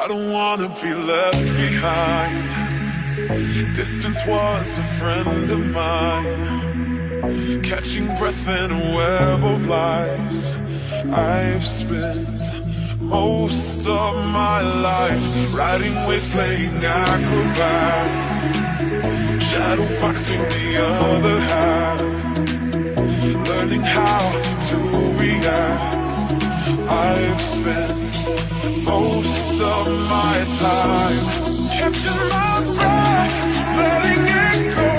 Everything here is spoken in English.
I don't wanna be left behind. Distance was a friend of mine. Catching breath in a web of lies. I've spent most of my life riding waves, playing acrobat, shadow boxing the other half, learning how to react. I've spent most of my time catching my breath, letting it go.